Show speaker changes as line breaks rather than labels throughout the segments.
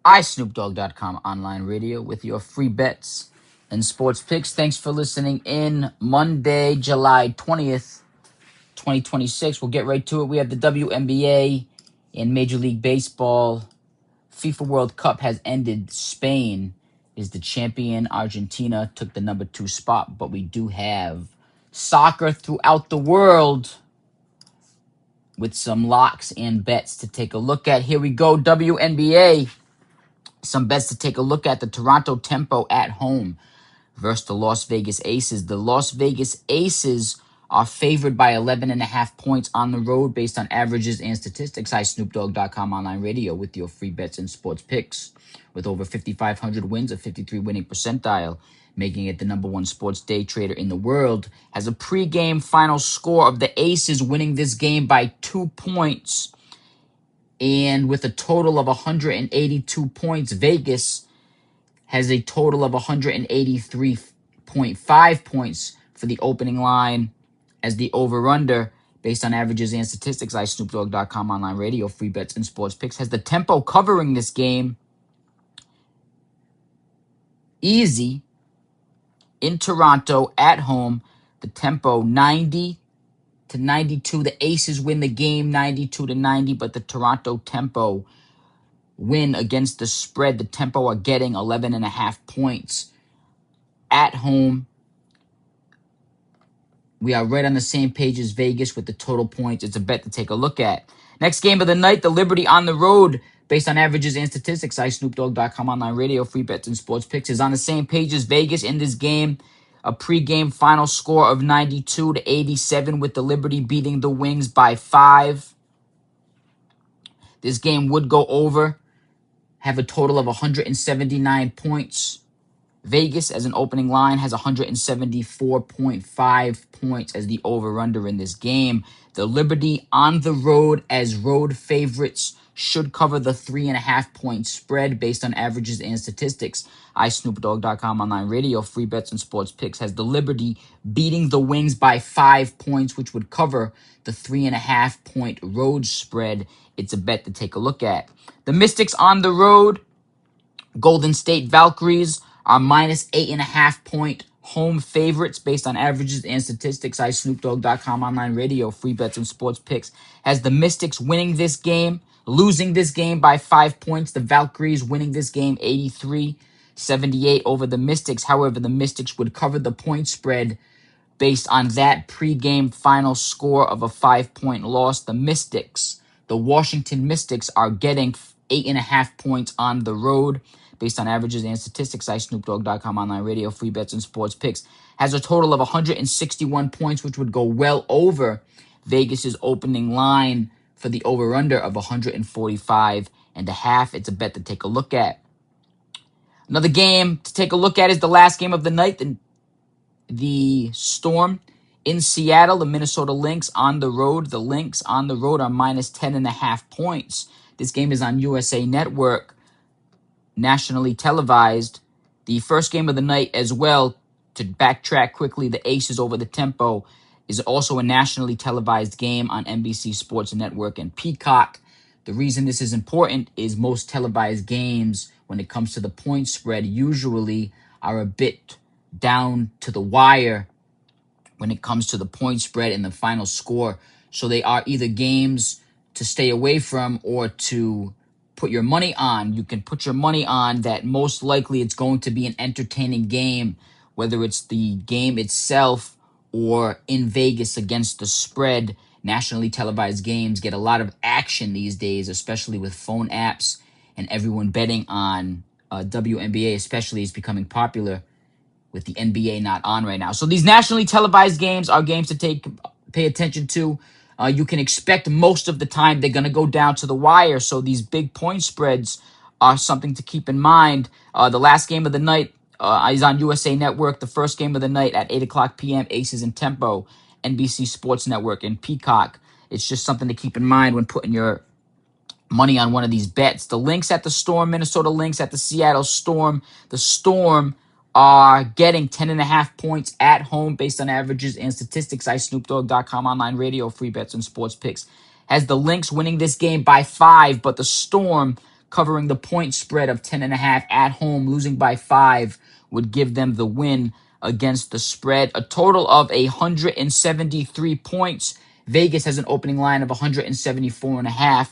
iSnoopDogg.com online radio with your free bets and sports picks. Thanks for listening in. Monday, July 20th, 2026. We'll get right to it. We have the WNBA and Major League Baseball. FIFA World Cup has ended. Spain is the champion. Argentina took the number 2 spot, but we do have soccer throughout the world with some locks and bets to take a look at. Here we go. WNBA. Some bets to take a look at: the Toronto Tempo at home versus the Las Vegas Aces. The Las Vegas Aces are favored by 11.5 points on the road based on averages and statistics. iSnoopDogg.com online radio with your free bets and sports picks. With over 5,500 wins, a 53 winning percentile, making it the number 1 sports day trader in the world, has a pregame final score of the Aces winning this game by 2 points. And with a total of 182 points, Vegas has a total of 183.5 points for the opening line as the over-under, based on averages and statistics. iSnoopDogg.com online radio, free bets and sports picks, has the Tempo covering this game easy in Toronto at home. The Tempo 90-92. The Aces win the game 92-90, but the Toronto Tempo win against the spread. The Tempo are getting 11.5 points at home. We are right on the same page as Vegas with the total points. It's a bet to take a look at. Next game of the night, the Liberty on the road, based on averages and statistics. iSnoopDogg.com online radio, free bets and sports picks, is on the same page as Vegas in this game. A pregame final score of 92-87, with the Liberty beating the Wings by 5. This game would go over, have a total of 179 points. Vegas, as an opening line, has 174.5 points as the over-under in this game. The Liberty on the road as road favorites should cover the 3.5 point spread based on averages and statistics. iSnoopDogg.com online radio, free bets and sports picks, has the Liberty beating the Wings by 5 points, which would cover the 3.5 point road spread. It's a bet to take a look at. The Mystics on the road, Golden State Valkyries, are minus 8.5 point home favorites based on averages and statistics. iSnoopDogg.com online radio, free bets and sports picks, has the Mystics winning this game, losing this game by 5 points. The Valkyries winning this game 83-78 over the Mystics. However, the Mystics would cover the point spread based on that pregame final score of a 5-point loss. The Mystics, the Washington Mystics, are getting 8.5 points on the road based on averages and statistics. iSnoopDogg.com online radio, free bets and sports picks, has a total of 161 points, which would go well over Vegas's opening line for the over-under of 145.5. It's a bet to take a look at. Another game to take a look at is the last game of the night, the Storm in Seattle, the Minnesota Lynx on the road. The Lynx on the road are minus 10.5 points. This game is on USA Network, nationally televised. The first game of the night as well, to backtrack quickly, the Aces over the Tempo, is also a nationally televised game on NBC Sports Network and Peacock. The reason this is important is most televised games, when it comes to the point spread, usually are a bit down to the wire when it comes to the point spread and the final score. So they are either games to stay away from or to put your money on. You can put your money on that most likely it's going to be an entertaining game, whether it's the game itself or in Vegas against the spread. Nationally televised games get a lot of action these days, especially with phone apps and everyone betting on WNBA, especially, is becoming popular with the NBA not on right now. So these nationally televised games are games to pay attention to. You can expect most of the time they're going to go down to the wire. So these big point spreads are something to keep in mind. The last game of the night is on USA Network. The first game of the night at 8 o'clock p.m., Aces and Tempo, NBC Sports Network and Peacock. It's just something to keep in mind when putting your money on one of these bets. The Lynx at the Storm, Minnesota Lynx at the Seattle Storm. The Storm are getting 10.5 points at home based on averages and statistics. iSnoopDogg.com online radio, free bets and sports picks, has the Lynx winning this game by 5, but the Storm covering the point spread of 10.5 at home, losing by 5 would give them the win against the spread. A total of 173 points. Vegas has an opening line of 174.5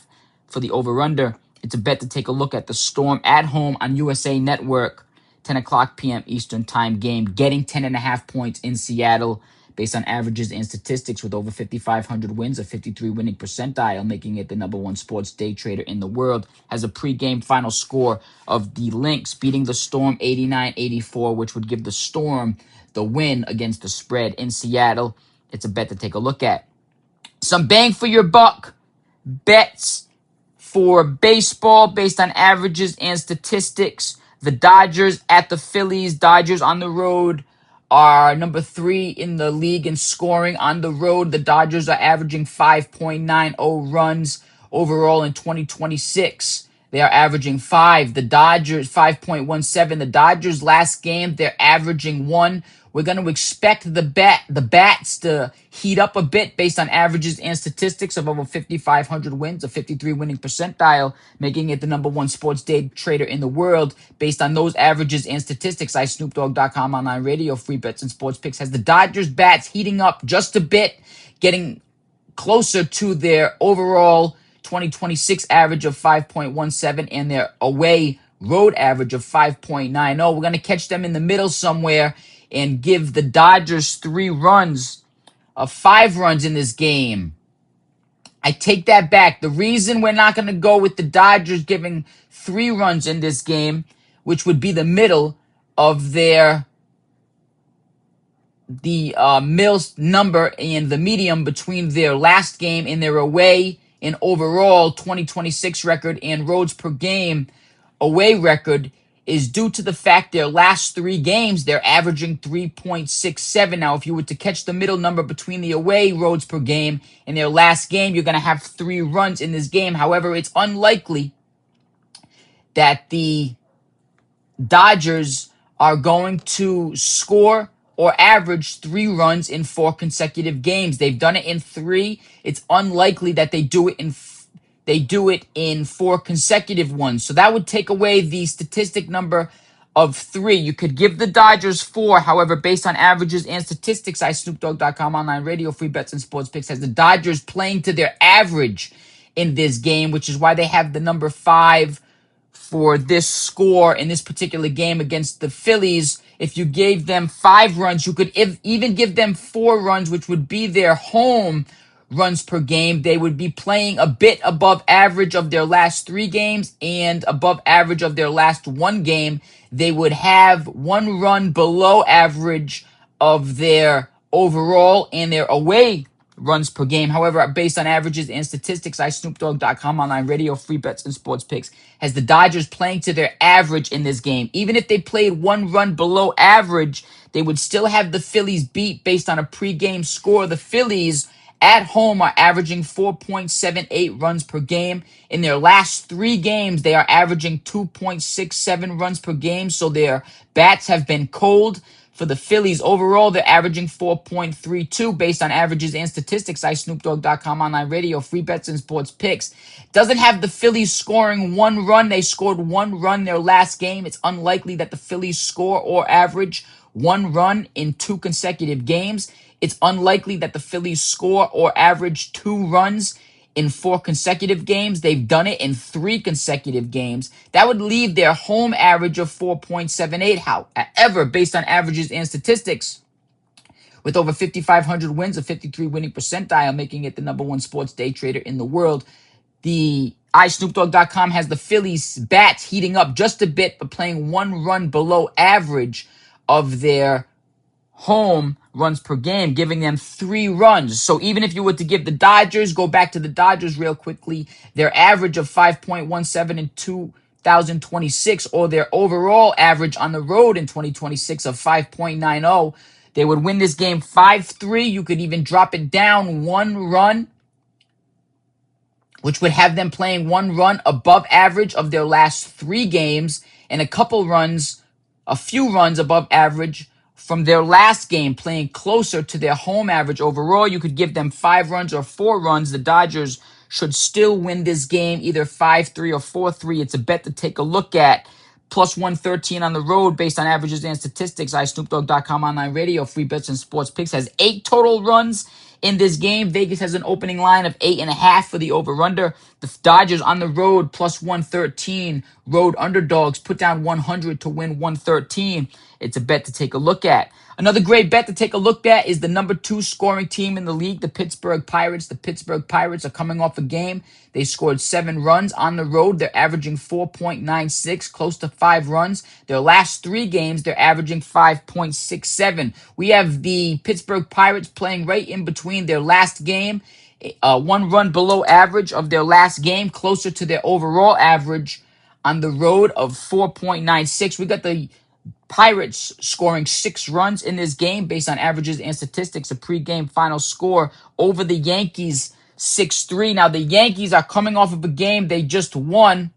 for the over-under. It's a bet to take a look at the Storm at home on USA Network. 10 o'clock p.m. Eastern time game, getting 10.5 points in Seattle based on averages and statistics with over 5,500 wins, a 53 winning percentile, making it the #1 sports day trader in the world. Has a pregame final score of the Lynx beating the Storm 89-84, which would give the Storm the win against the spread in Seattle. It's a bet to take a look at. Some bang for your buck bets for baseball based on averages and statistics. The Dodgers at the Phillies. Dodgers on the road are number 3 in the league in scoring on the road. The Dodgers are averaging 5.90 runs overall in 2026. They are averaging 5. The Dodgers, 5.17. The Dodgers last game, they're averaging 1. We're going to expect the bats to heat up a bit based on averages and statistics of over 5,500 wins, a 53 winning percentile, making it the #1 sports day trader in the world. Based on those averages and statistics, iSnoopDogg.com online radio, free bets and sports picks has the Dodgers bats heating up just a bit, getting closer to their overall 2026 average of 5.17 and their away road average of 5.90. We're going to catch them in the middle somewhere and give the Dodgers 5 runs in this game. I take that back. The reason we're not going to go with the Dodgers giving 3 runs in this game, which would be the middle of the Mills number and the medium between their last game and their away and overall 2026 record and roads per game away record, is due to the fact their last 3 games, they're averaging 3.67. Now, if you were to catch the middle number between the away roads per game and their last game, you're going to have 3 runs in this game. However, it's unlikely that the Dodgers are going to score or average 3 runs in 4 consecutive games. They've done it in 3. It's unlikely that they do it in 4 consecutive ones. So that would take away the statistic number of 3. You could give the Dodgers 4. However, based on averages and statistics, iSnoopDogg.com online radio, free bets and sports picks has the Dodgers playing to their average in this game, which is why they have the number 5 for this score in this particular game against the Phillies. If you gave them 5 runs, you could even give them 4 runs, which would be their home runs per game. They would be playing a bit above average of their last 3 games and above average of their last 1 game. They would have 1 run below average of their overall and their away runs per game. However, based on averages and statistics, iSnoopDogg.com online radio, free bets and sports picks has the Dodgers playing to their average in this game. Even if they played 1 run below average, they would still have the Phillies beat based on a pregame score. The Phillies at home are averaging 4.78 runs per game. In their last 3 games, they are averaging 2.67 runs per game. So their bats have been cold. For the Phillies, overall, they're averaging 4.32 based on averages and statistics. iSnoopDogg.com online radio, free bets and sports picks. Doesn't have the Phillies scoring 1 run. They scored 1 run their last game. It's unlikely that the Phillies score or average 1 run in 2 consecutive games. It's unlikely that the Phillies score or average 2 runs in 4 consecutive games. They've done it in 3 consecutive games. That would leave their home average of 4.78. However, based on averages and statistics, with over 5,500 wins, a 53 winning percentile, making it the #1 sports day trader in the world, the iSnoopDogg.com has the Phillies bats heating up just a bit, but playing 1 run below average of their home runs per game, giving them 3 runs. So even if you were to give the Dodgers, go back to the Dodgers real quickly, their average of 5.17 in 2026, or their overall average on the road in 2026 of 5.90, they would win this game 5-3. You could even drop it down 1 run, which would have them playing 1 run above average of their last 3 games and a few runs above average from their last game, playing closer to their home average overall. You could give them 5 runs or 4 runs. The Dodgers should still win this game, either 5-3 or 4-3. It's a bet to take a look at. Plus 113 on the road based on averages and statistics. iSnoopDogg.com online radio. Free bets and sports picks has 8 total runs in this game. Vegas has an opening line of 8.5 for the over-under. The Dodgers on the road plus 113. Road underdogs put down 100 to win 113. It's a bet to take a look at. Another great bet to take a look at is the number 2 scoring team in the league, the Pittsburgh Pirates. The Pittsburgh Pirates are coming off a game. They scored 7 runs on the road. They're averaging 4.96, close to 5 runs. Their last 3 games, they're averaging 5.67. We have the Pittsburgh Pirates playing right in between their last game, 1 run below average of their last game, closer to their overall average on the road of 4.96. We got the Pirates scoring 6 runs in this game based on averages and statistics. A pregame final score over the Yankees, 6-3. Now, the Yankees are coming off of a game they just won.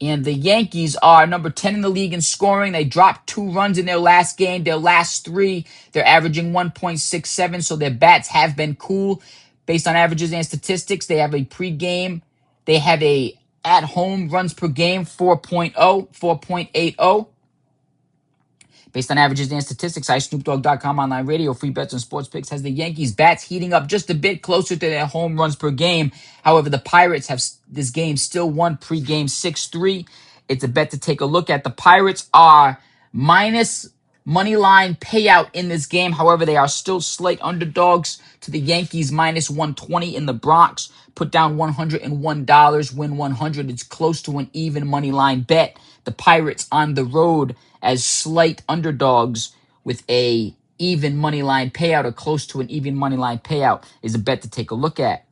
And the Yankees are number 10 in the league in scoring. They dropped 2 runs in their last game. Their last 3, they're averaging 1.67, so their bats have been cool. Based on averages and statistics, they have a pregame. They have a at-home runs per game, 4.80. Based on averages and statistics, iSnoopDogg.com online radio, free bets and sports picks has the Yankees bats heating up just a bit closer to their home runs per game. However, the Pirates have this game still won pregame 6-3. It's a bet to take a look at. The Pirates are minus money line payout in this game. However, they are still slight underdogs to the Yankees, minus 120 in the Bronx. Put down $101, win 100. It's close to an even money line bet. The Pirates on the road as slight underdogs with a even money line payout or close to an even money line payout is a bet to take a look at.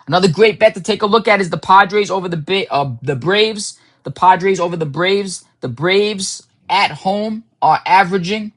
Another great bet to take a look at is the Padres over the Braves. The Padres over the Braves. The Braves at home are averaging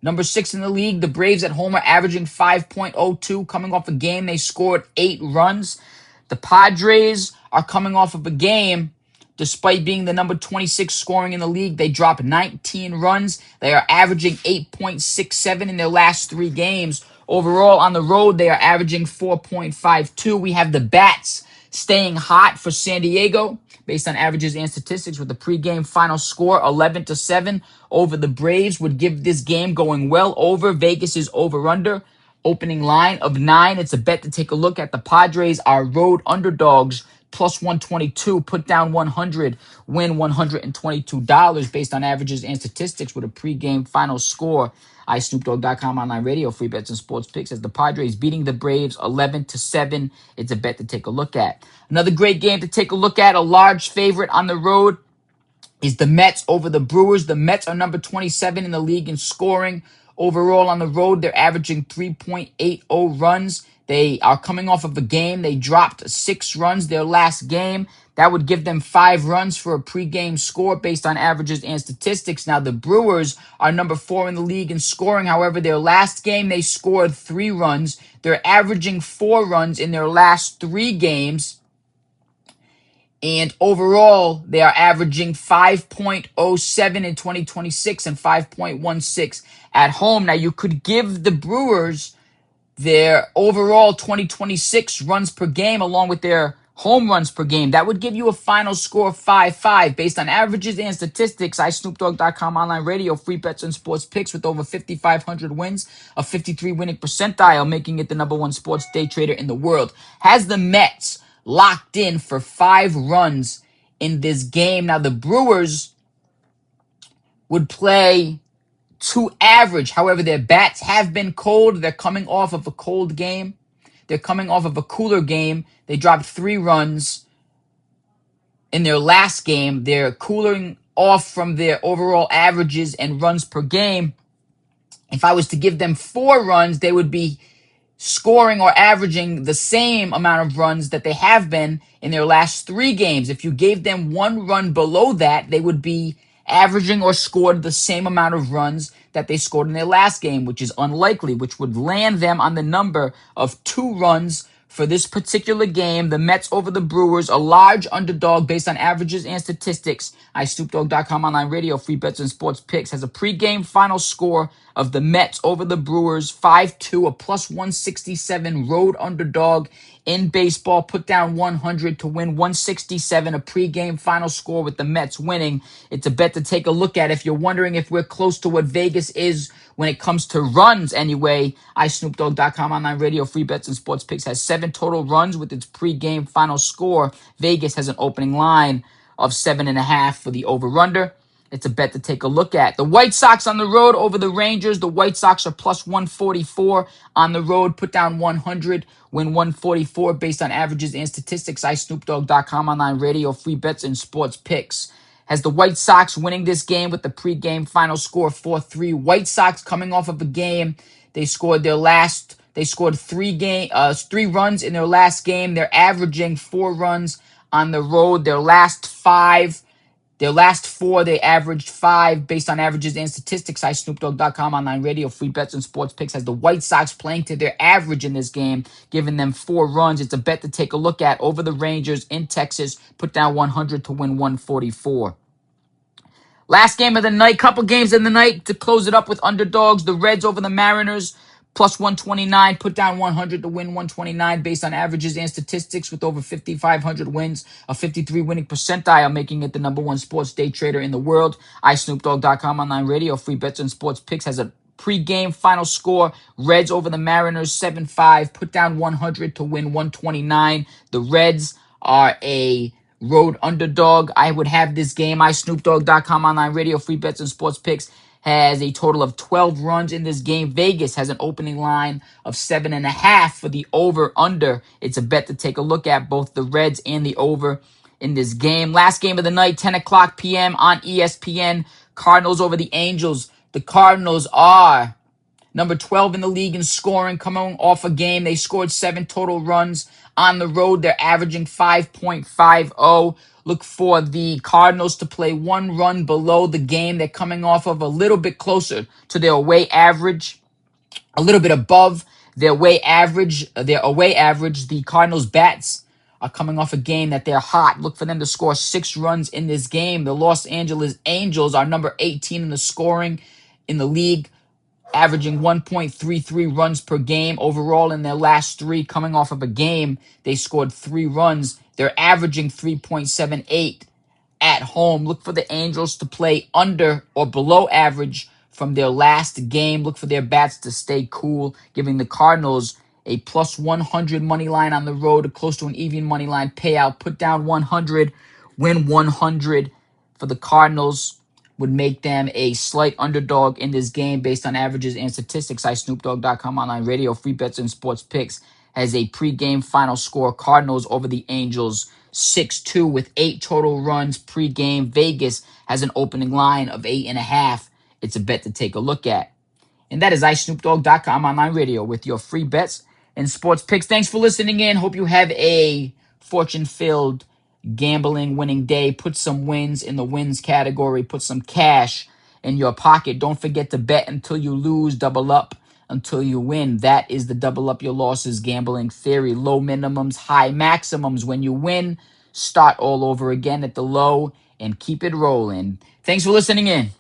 number 6 in the league. The Braves at home are averaging 5.02, coming off a game they scored 8 runs. The Padres are coming off of a game, despite being the number 26 scoring in the league, they dropped 19 runs. They are averaging 8.67 in their last 3 games. Overall, on the road, they are averaging 4.52. We have the bats staying hot for San Diego, based on averages and statistics, with the pregame final score 11-7 over the Braves would give this game going well over Vegas's over-under. Opening line of 9. It's a bet to take a look at. The Padres are road underdogs, plus 122. Put down 100, win $122 based on averages and statistics with a pregame final score. iSnoopDogg.com online radio, free bets and sports picks as the Padres beating the Braves 11-7. It's a bet to take a look at. Another great game to take a look at, a large favorite on the road, is the Mets over the Brewers. The Mets are number 27 in the league in scoring. Overall on the road, they're averaging 3.80 runs. They are coming off of a game. They dropped 6 runs their last game. That would give them 5 runs for a pregame score based on averages and statistics. Now, the Brewers are number 4 in the league in scoring. However, their last game, they scored 3 runs. They're averaging 4 runs in their last 3 games. And overall, they are averaging 5.07 in 2026 and 5.16 at home. Now, you could give the Brewers their overall 2026 runs per game along with their home runs per game. That would give you a final score of 5-5 based on averages and statistics. iSnoopDogg.com online radio, free bets and sports picks with over 5,500 wins, a 53 winning percentile, making it the number 1 sports day trader in the world. Has the Mets locked in for 5 runs in this game. Now, the Brewers would play to average. However, their bats have been cold. They're coming off of a cold game. They're coming off of a cooler game. They dropped 3 runs in their last game. They're cooling off from their overall averages and runs per game. If I was to give them 4 runs, they would be scoring or averaging the same amount of runs that they have been in their last 3 games. If you gave them 1 run below that, they would be averaging or scored the same amount of runs that they scored in their last game, which is unlikely, which would land them on the number of 2 runs for this particular game, the Mets over the Brewers, a large underdog based on averages and statistics. iSnoopDogg.com online radio, free bets and sports picks, has a pregame final score of the Mets over the Brewers, 5-2, a plus 167 road underdog in baseball. Put down 100 to win 167, a pregame final score with the Mets winning. It's a bet to take a look at if you're wondering if we're close to what Vegas is when it comes to runs anyway. iSnoopDogg.com online radio, free bets and sports picks, has 7 total runs with its pregame final score. Vegas has an opening line of 7.5 for the over-under. It's a bet to take a look at. The White Sox on the road over the Rangers. The White Sox are plus 144 on the road. Put down 100, win 144 based on averages and statistics. iSnoopDogg.com online radio, free bets and sports picks has the White Sox winning this game with the pregame final score 4-3. White Sox coming off of a game. They scored 3 runs in their last game. They're averaging 4 runs on the road. Their last 4, they averaged 5 based on averages and statistics. iSnoopDogg.com online radio, free bets and sports picks has the White Sox playing to their average in this game, giving them 4 runs. It's a bet to take a look at over the Rangers in Texas. Put down 100 to win 144. Last game of the night, couple games in the night to close it up with underdogs. The Reds over the Mariners, plus 129. Put down 100 to win 129 based on averages and statistics with over 5,500 wins, a 53 winning percentile, making it the #1 sports day trader in the world. iSnoopDogg.com online radio, free bets and sports picks has a pregame final score. Reds over the Mariners, 7-5. Put down 100 to win 129. The Reds are a road underdog. I would have this game. iSnoopDogg.com online radio, free bets and sports picks has a total of 12 runs in this game. Vegas has an opening line of 7.5 for the over-under. It's a bet to take a look at, both the Reds and the over in this game. Last game of the night, 10 o'clock p.m. on ESPN. Cardinals over the Angels. The Cardinals are number 12 in the league in scoring, coming off a game. They scored 7 total runs on the road. They're averaging 5.50. Look for the Cardinals to play 1 run below the game. They're coming off of a little bit closer to their away average, a little bit above their away average. The Cardinals bats are coming off a game that they're hot. Look for them to score 6 runs in this game. The Los Angeles Angels are number 18 in the scoring in the league, averaging 1.33 runs per game overall in their last 3. Coming off of a game, they scored 3 runs. They're averaging 3.78 at home. Look for the Angels to play under or below average from their last game. Look for their bats to stay cool, giving the Cardinals a plus 100 money line on the road, close to an even money line payout. Put down 100, win 100 for the Cardinals would make them a slight underdog in this game based on averages and statistics. iSnoopDogg.com online radio, free bets and sports picks has a pregame final score. Cardinals over the Angels, 6-2 with 8 total runs pregame. Vegas has an opening line of 8.5. It's a bet to take a look at. And that is iSnoopDogg.com online radio with your free bets and sports picks. Thanks for listening in. Hope you have a fortune-filled gambling winning day. Put some wins in the wins category. Put some cash in your pocket. Don't forget to bet until you lose, double up until you win. That is the double up your losses gambling theory. Low minimums, high maximums. When you win, start all over again at the low and keep it rolling. Thanks for listening in.